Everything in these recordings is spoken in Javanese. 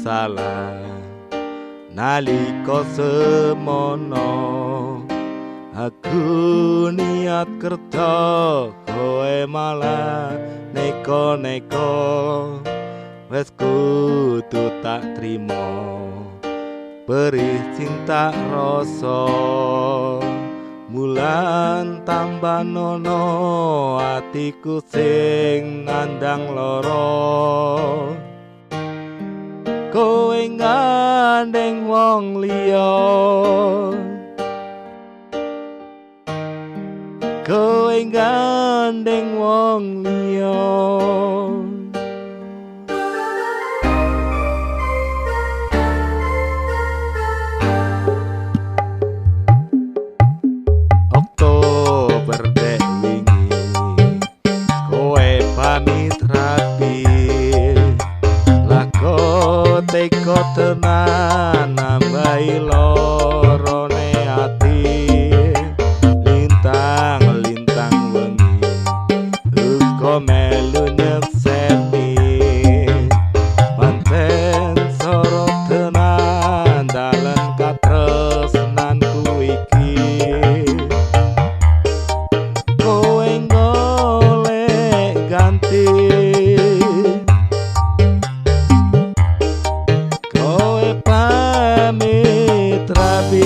salah nalika semono aku niat kerja kowe malah neko-neko wes kudu tak trimo perih cinta rasa mulan tambah nono atiku sing nandang loro kowe ngandeng wong liya kowe ngandeng wong liya Oktober dek wingi kowe pamit rapi lako teko tenan nambahi lorone ati lintang wengi uga melu nyekseni panten sorot tenan dalan katresnanku iki kowe golek ganti kowe pamit rapi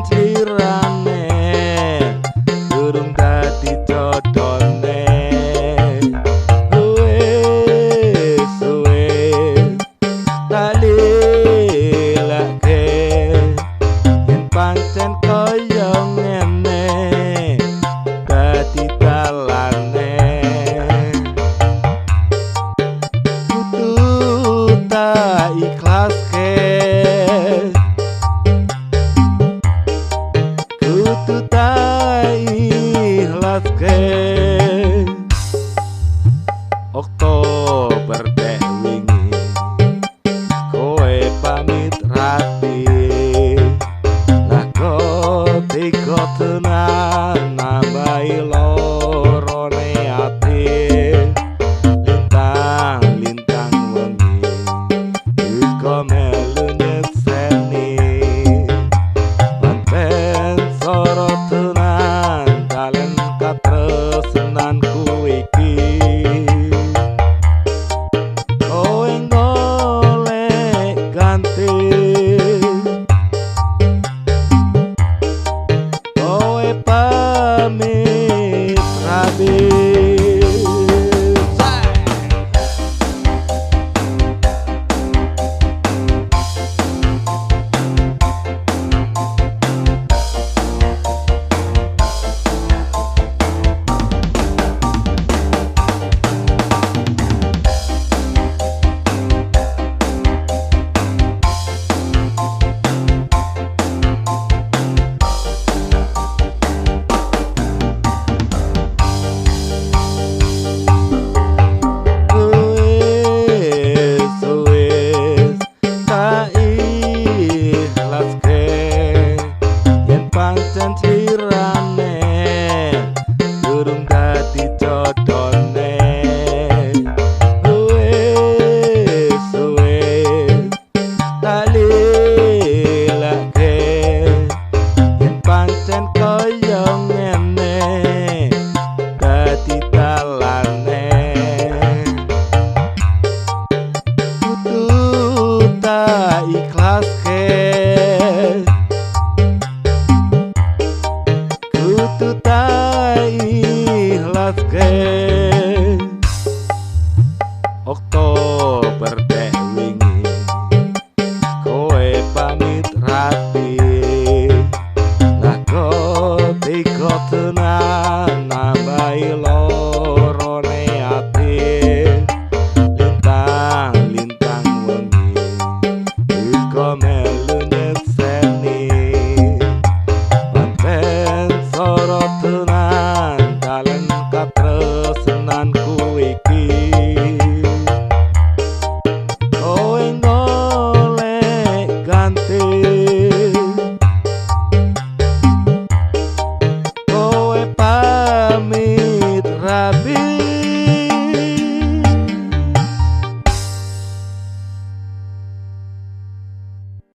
tirane durung dadi jodone wis dalilake yen pancen kaya ngene dadi dalane kudu tak ikhlaske kudu tak ikhlaske Oktober dek wingi kowe pamit rapi lako teko tenan nambahi lorone ati lintang wengi uga melu nyekseni sorot tenan dalan katresnanku iki kowe golek ganti kowe pamit rapi tirane durung dadi jodone wis dalilake yen pancen kaya ngene dadi dalane kudu tak ikhlaske kudu tak ikhlaske Oktober